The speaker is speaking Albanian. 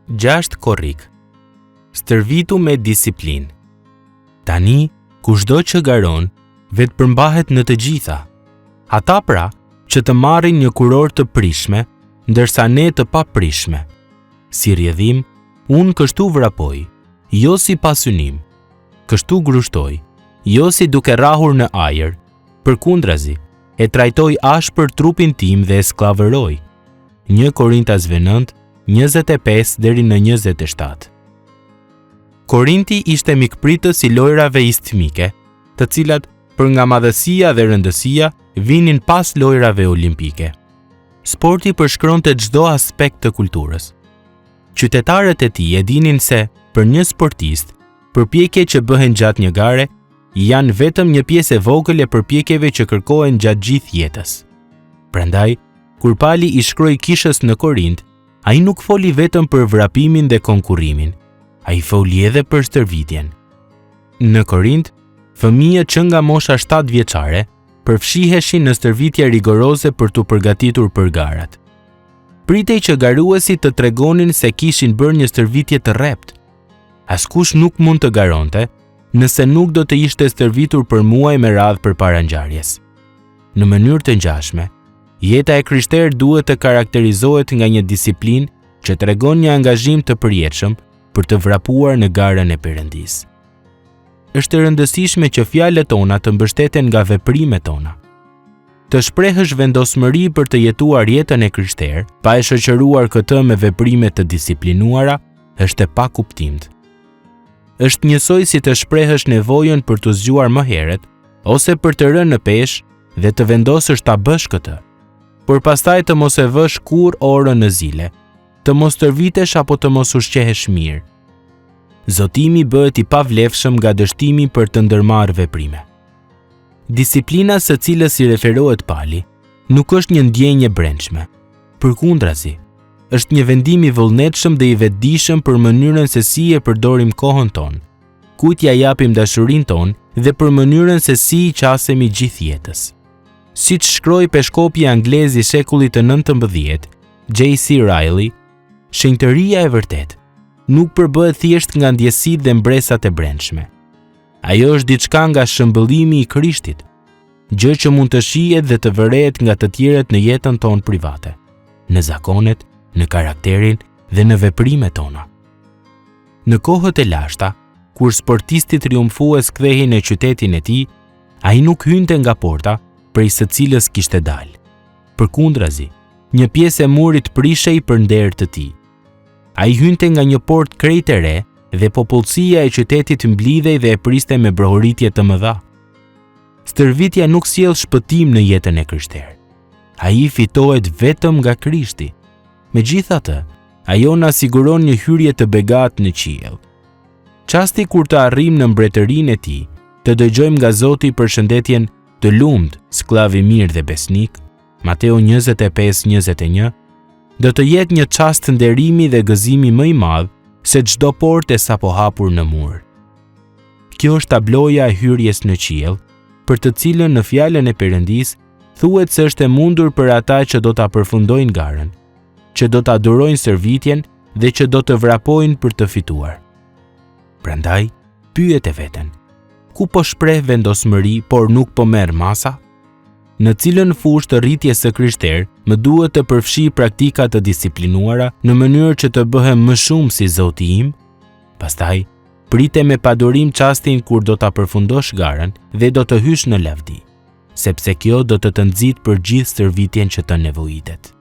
6 korrik. Stërvitu me disiplinë. Tani, kushdo që garon, vetë përmbahet në të gjitha. Ata pra, që të marrin një kuror të prishme, ndërsa ne të paprishme. Si rjedhim, unë kështu vrapoj, jo si pasynim. Kështu grushtoj, jo si duke rrahur në ajër, përkundrazi, e trajtoj ashpër trupin tim dhe e sklavëroj. 1 Korintasve 9, 25 deri në 27. Korinti ishte mikpritës i lojrave istmike, të cilat për nga madhësia dhe rëndësia vinin pas lojrave olimpike. Sporti përshkronte çdo aspekt të kulturës. Qytetarët e tij e dinin se për një sportist, përpjekjet që bëhen gjatë një gare janë vetëm një pjesë e vogël e përpjekjeve që kërkohen gjatë gjithë jetës. Prandaj, kur Pali i shkroi kishës në Korint, ai nuk foli vetëm për vrapimin dhe konkurrimin, ai foli edhe për stërvitjen. Në Korint, fëmijët që nga mosha 7 vjeçare përfshiheshin në stërvitje rigoroze për t'u përgatitur për garat. Pritej që garuesit të tregonin se kishin bërë një stërvitje të rrept. Askush nuk mund të garonte nëse nuk do të ishte stërvitur për muaj me radhë përpara ngjarjes. Në mënyrë të ngjashme, jeta e krishterë duhet të karakterizohet nga një disiplinë që tregon një angazhim të përjetshëm për të vrapuar në garën e Perëndisë. Është e rëndësishme që fjalët tona të mbështeten nga veprimet tona. Të shprehësh vendosmëri për të jetuar jetën e krishterë, pa e shoqëruar këtë me veprime të disiplinuara, është e pakuptimt. Është njësoj si të shprehësh nevojën për të zgjuar më herët, ose për të rënë në peshë dhe të vendosësh ta bësh këtë, por pastaj të mos e vësh kur orën në zile, të mos tërvitesh apo të mos ushqehesh mirë. Zotimi bëhet i pavlefshëm nga dështimi për të ndërmarrë veprime. Disiplina së cilës i referohet Pali nuk është një ndjenjë brendshme. Përkundrazi, është një vendim i vullnetshëm dhe i vetëdijshëm për mënyrën se si e përdorim kohën tonë, kujt ja japim dashurinë tonë dhe për mënyrën se si i qasemi gjithë jetës. Siç shkroi peshkopi anglez i shekullit të 19, J.C. Ryle, shenjtëria e vërtetë nuk përbëhet thjesht nga ndjesitë dhe mbresat e brendshme. Ajo është diçka nga shëmbëllimi i Krishtit, gjë që mund të shihet dhe të vërehet nga të tjerët në jetën tonë private, në zakonet, në karakterin dhe në veprimet tona. Në kohët e lashta, kur sportisti triumfues kthehej në qytetin e tij, ai nuk hynte nga porta prej së cilës kishte dalë. Përkundrazi, një pjesë e murit prishej për nder të tij. Ai hynte nga një portë krejt e re dhe popullsia e qytetit mblidhej dhe e priste me brohoritje të mëdha. Stërvitja nuk sjell shpëtim në jetën e krishterë. Ai fitohet vetëm nga Krishti. Megjithatë, ajo na siguron një hyrje të begatë në qiell. Çasti kur të arrijmë në mbretërinë e tij, të dëgjojmë nga Zoti përshëndetjen të lumt, skllav i mirë dhe besnik, Mateo 25:21, do të jetë një çast nderimi dhe gëzimi më i madh se çdo portë e sapo hapur në mur. Kjo është tabloja e hyrjes në qiell, për të cilën në fjalën e Perëndisë thuhet se është e mundur për ata që do ta përfundojnë garën, që do ta durojnë stërvitjen dhe që do të vrapojnë për të fituar. Prandaj, pyet e veten: ku po shpreh vendosmëri, por nuk po merr masa? Në cilën fushë të rritjes së krishterë më duhet të përfshi praktika të disiplinuara në mënyrë që të bëhem më shumë si Zoti im? Pastaj, prite me padurim çastin kur do ta përfundosh garën dhe do të hysh në lavdi, sepse kjo do të nxit për gjithë stërvitjen që të nevojitet.